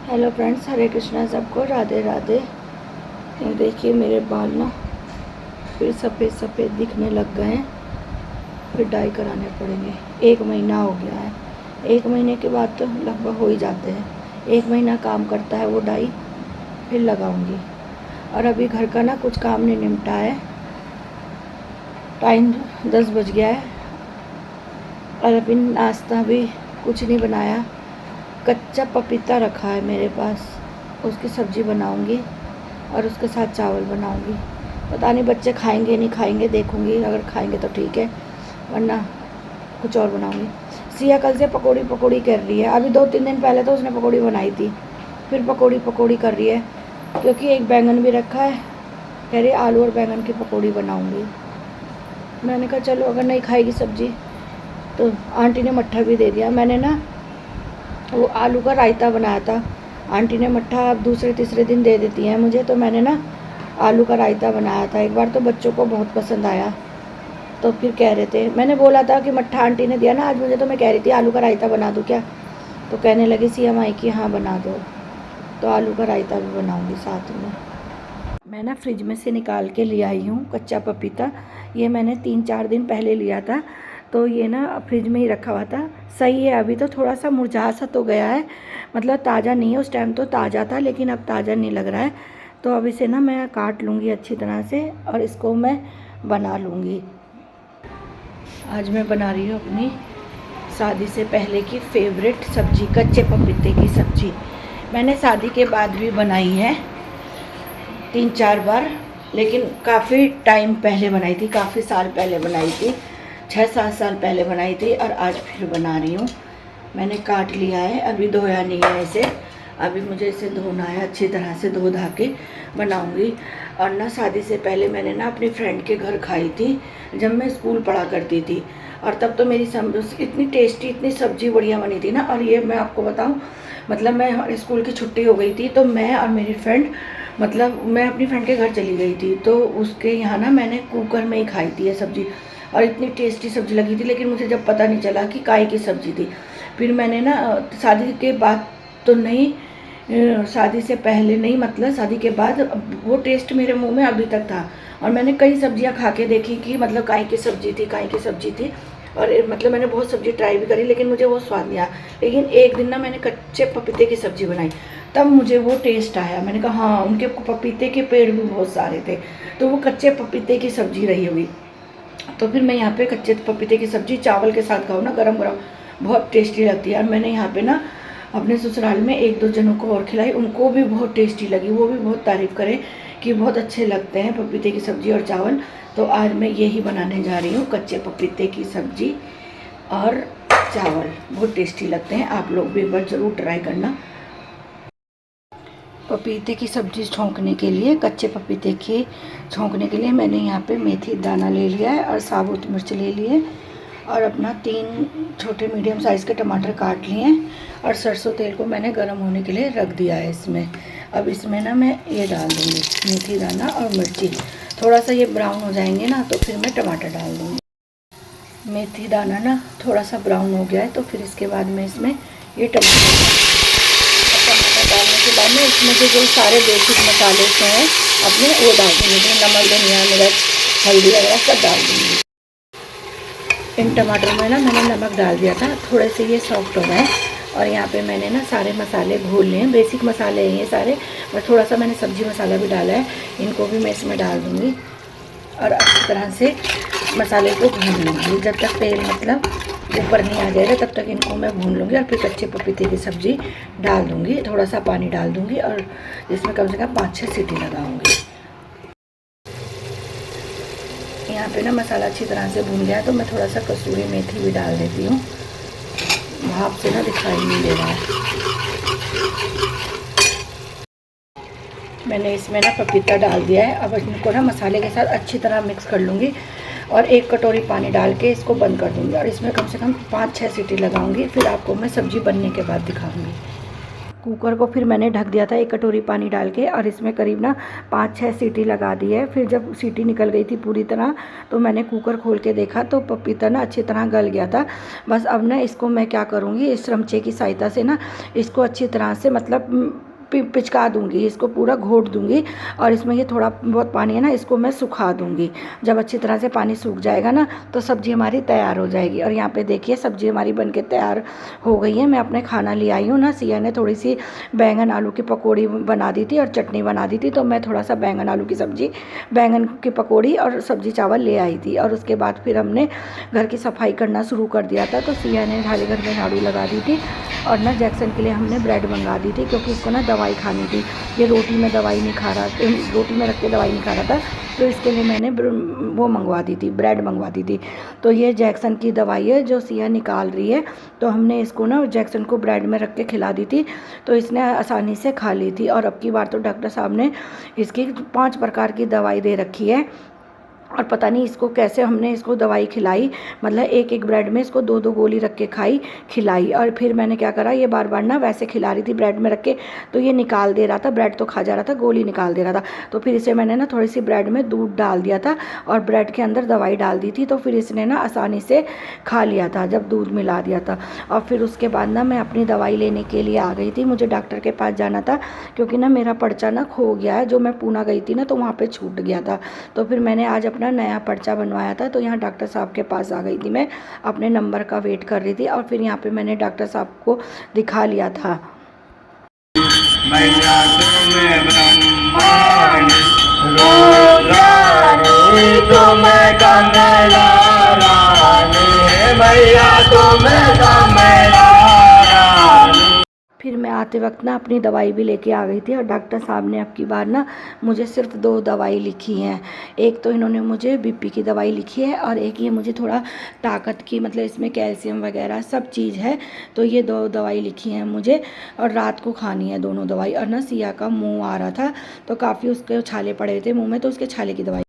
Hello friends, हरे कृष्णा सबको, राधे राधे। ये देखिए मेरे बाल ना फिर सफ़ेद सफ़ेद दिखने लग गए हैं। फिर डाई कराने पड़ेंगे। 1 महीना हो गया है। 1 महीने के बाद तो लगभग हो ही जाते हैं। 1 महीना काम करता है वो डाई, फिर लगाऊंगी। और अभी घर का ना कुछ काम नहीं निपटा है। टाइम 10 बज गया है और अभी नाश्ता भी कुछ नहीं बनाया। कच्चा पपीता रखा है मेरे पास, उसकी सब्ज़ी बनाऊंगी और उसके साथ चावल बनाऊंगी। पता नहीं बच्चे खाएंगे नहीं खाएंगे, देखूंगी। अगर खाएंगे तो ठीक है, वरना कुछ और बनाऊंगी। सिया कल से पकौड़ी कर रही है। अभी 2-3 दिन पहले तो उसने पकौड़ी बनाई थी, फिर पकौड़ी कर रही है। क्योंकि एक बैंगन भी रखा है, कह रही आलू और बैंगन की पकौड़ी बनाऊँगी। मैंने कहा चलो, अगर नहीं खाएगी सब्ज़ी तो आंटी ने मट्ठा भी दे दिया। मैंने ना वो आलू का रायता बनाया था। आंटी ने मट्ठा अब दूसरे तीसरे दिन दे देती हैं मुझे, तो मैंने ना आलू का रायता बनाया था एक बार, तो बच्चों को बहुत पसंद आया। तो फिर कह रहे थे, मैंने बोला था कि मट्ठा आंटी ने दिया ना आज मुझे, तो मैं कह रही थी आलू का रायता बना दूँ क्या। तो कहने लगी सी एम आई की हाँ बना दो। तो आलू का रायता भी बनाऊँगी साथ में। मैं ना फ्रिज में से निकाल के ले आई हूँ कच्चा पपीता। ये मैंने 3-4 दिन पहले लिया था, तो ये ना फ्रिज में ही रखा हुआ था। सही है, अभी तो थोड़ा सा मुरझा सा तो गया है, मतलब ताज़ा नहीं है। उस टाइम तो ताज़ा था, लेकिन अब ताज़ा नहीं लग रहा है। तो अब इसे ना मैं काट लूँगी अच्छी तरह से और इसको मैं बना लूँगी। आज मैं बना रही हूँ अपनी शादी से पहले की फेवरेट सब्ज़ी, कच्चे पपीते की सब्ज़ी। मैंने शादी के बाद भी बनाई है 3-4 बार, लेकिन काफ़ी टाइम पहले बनाई थी, काफ़ी साल पहले बनाई थी, 6-7 साल पहले बनाई थी। और आज फिर बना रही हूँ। मैंने काट लिया है, अभी धोया नहीं है इसे। अभी मुझे इसे धोना है, अच्छी तरह से धो धा के बनाऊँगी। और ना शादी से पहले मैंने ना अपनी फ्रेंड के घर खाई थी, जब मैं स्कूल पढ़ा करती थी। और तब तो मेरी इतनी टेस्टी, इतनी सब्ज़ी बढ़िया बनी थी ना। और ये मैं आपको बताऊँ, मतलब मैं हमारे स्कूल की छुट्टी हो गई थी, तो मैं और मेरी फ्रेंड, मतलब मैं अपनी फ्रेंड के घर चली गई थी, तो उसके यहाँ ना मैंने कुकर में ही खाई थी ये सब्ज़ी। और इतनी टेस्टी सब्ज़ी लगी थी, लेकिन मुझे जब पता नहीं चला कि काय की सब्ज़ी थी। फिर मैंने ना शादी के बाद तो नहीं, शादी से पहले नहीं, मतलब शादी के बाद वो टेस्ट मेरे मुंह में अभी तक था। और मैंने कई सब्जियां खा के देखी कि मतलब काय की सब्ज़ी थी, काय की सब्ज़ी थी। और मतलब मैंने बहुत सब्ज़ी ट्राई भी करी, लेकिन मुझे वो स्वाद नहीं आया। लेकिन एक दिन ना मैंने कच्चे पपीते की सब्ज़ी बनाई, तब मुझे वो टेस्ट आया। मैंने कहा हाँ, उनके पपीते के पेड़ भी बहुत सारे थे, तो वो कच्चे पपीते की सब्ज़ी रही होगी। तो फिर मैं यहाँ पे कच्चे पपीते की सब्ज़ी चावल के साथ खाऊँ ना, गरम गरम, बहुत टेस्टी लगती है। और मैंने यहाँ पे ना अपने ससुराल में 1-2 जनों को और खिलाई, उनको भी बहुत टेस्टी लगी। वो भी बहुत तारीफ़ करें कि बहुत अच्छे लगते हैं पपीते की सब्ज़ी और चावल। तो आज मैं यही बनाने जा रही हूँ, कच्चे पपीते की सब्ज़ी और चावल। बहुत टेस्टी लगते हैं, आप लोग भी एक बार ज़रूर ट्राई करना। पपीते की सब्ज़ी छौंकने के लिए, कच्चे पपीते की छौंकने के लिए मैंने यहाँ पे मेथी दाना ले लिया है और साबुत मिर्च ले लिए, और अपना 3 छोटे मीडियम साइज़ के टमाटर काट लिए हैं। और सरसों तेल को मैंने गर्म होने के लिए रख दिया है इसमें। अब इसमें ना मैं ये डाल दूँगी मेथी दाना और मिर्ची। थोड़ा सा ये ब्राउन हो जाएंगे ना, तो फिर मैं टमाटर डाल दूँगी। मेथी दाना ना थोड़ा सा ब्राउन हो गया है, तो फिर इसके बाद में इसमें ये टमाटर डालने के बाद में इसमें जो सारे बेसिक मसाले हैं अपने, वो डाल दूँगी। नमक, धनिया, मिर्च, हल्दी वगैरह सब डाल दूँगी। इन टमाटरों में ना मैंने नमक डाल दिया था, थोड़े से ये सॉफ्ट हो गए। और यहाँ पे मैंने ना सारे मसाले घोल लिए हैं, बेसिक मसाले हैं ये सारे। और थोड़ा सा मैंने सब्ज़ी मसाला भी डाला है, इनको भी मैं इसमें डाल दूँगी। और अच्छी तरह से मसाले को भून लूँगी, जब तक तेल मतलब ऊपर नहीं आ जाएगा तब तक इनको मैं भून लूँगी। और फिर कच्चे पपीते की सब्ज़ी डाल दूँगी, थोड़ा सा पानी डाल दूँगी, और इसमें कम से कम 5-6 सीटी लगाऊँगी। यहाँ पे ना मसाला अच्छी तरह से भून गया है, तो मैं थोड़ा सा कसूरी मेथी भी डाल देती हूँ। भाप से ना दिखाई नहीं दे रहा है। मैंने इसमें ना पपीता डाल दिया है। अब इनको ना मसाले के साथ अच्छी तरह मिक्स कर लूँगी और 1 कटोरी पानी डाल के इसको बंद कर दूँगी। और इसमें कम से कम 5-6 सीटी लगाऊँगी, फिर आपको मैं सब्ज़ी बनने के बाद दिखाऊँगी। कुकर को फिर मैंने ढक दिया था 1 कटोरी पानी डाल के, और इसमें करीब ना 5-6 सीटी लगा दी है। फिर जब सीटी निकल गई थी पूरी तरह तो मैंने कुकर खोल के देखा तो पपीता ना अच्छी तरह गल गया था। बस अब ना इसको मैं क्या करूँगी, इस चमचे की सहायता से ना इसको अच्छी तरह से मतलब पिचका दूंगी, इसको पूरा घोट दूंगी, और इसमें ये थोड़ा बहुत पानी है ना इसको मैं सुखा दूंगी। जब अच्छी तरह से पानी सूख जाएगा ना तो सब्ज़ी हमारी तैयार हो जाएगी। और यहाँ पे देखिए सब्ज़ी हमारी बनके तैयार हो गई है। मैं अपने खाना ले आई हूँ ना, सिया ने थोड़ी सी बैंगन आलू की पकौड़ी बना दी थी और चटनी बना दी थी, तो मैं थोड़ा सा बैंगन आलू की सब्ज़ी, बैंगन की पकौड़ी और सब्ज़ी चावल ले आई थी। और उसके बाद फिर हमने घर की सफाई करना शुरू कर दिया था। तो सिया ने ढाले घर में झाड़ू लगा दी थी, और ना जैक्सन के लिए हमने ब्रेड मंगा दी थी क्योंकि उसको ना दवाई खानी थी। ये रोटी में दवाई नहीं खा रहा, रोटी में रख के दवाई नहीं खा रहा था, तो इसके लिए मैंने वो मंगवा दी थी, ब्रेड मंगवा दी थी। तो ये जैक्सन की दवाई है जो सिया निकाल रही है, तो हमने इसको ना जैक्सन को ब्रेड में रख के खिला दी थी, तो इसने आसानी से खा ली थी। और अब की बार तो डॉक्टर साहब ने इसकी 5 प्रकार की दवाई दे रखी है, और पता नहीं इसको कैसे हमने इसको दवाई खिलाई, मतलब एक एक ब्रेड में इसको 2-2 गोली रख के खिलाई। और फिर मैंने क्या करा, ये बार बार ना वैसे खिला रही थी ब्रेड में रख के, तो ये निकाल दे रहा था, ब्रेड तो खा जा रहा था, गोली निकाल दे रहा था। तो फिर इसे मैंने ना थोड़ी सी ब्रेड में दूध डाल दिया था और ब्रेड के अंदर दवाई डाल दी थी, तो फिर इसने ना आसानी से खा लिया था जब दूध मिला दिया था। और फिर उसके बाद ना मैं अपनी दवाई लेने के लिए आ गई थी। मुझे डॉक्टर के पास जाना था क्योंकि ना मेरा पर्चा ना खो गया है, जो मैं पूना गई थी ना तो वहाँ पर छूट गया था। तो फिर मैंने आज अपना नया पर्चा बनवाया था, तो यहाँ डॉक्टर साहब के पास आ गई थी। मैं अपने नंबर का वेट कर रही थी, और फिर यहाँ पे मैंने डॉक्टर साहब को दिखा लिया था। मैया तुम्हें ब्रह्मांड रोजानी तुम्हें कमला रानी, मैया तुम्हें कमला रानी। फिर मैं आते वक्त ना अपनी दवाई भी लेके आ गई थी, और डॉक्टर साहब ने अब की बार ना मुझे सिर्फ 2 दवाई लिखी हैं। एक तो इन्होंने मुझे बीपी की दवाई लिखी है, और एक ये मुझे थोड़ा ताकत की, मतलब इसमें कैल्शियम वगैरह सब चीज़ है, तो ये 2 दवाई लिखी हैं मुझे, और रात को खानी है दोनों दवाई। और ना सिया का मुँह आ रहा था तो काफ़ी उसके छाले पड़े थे मुँह में, तो उसके छाले की दवाई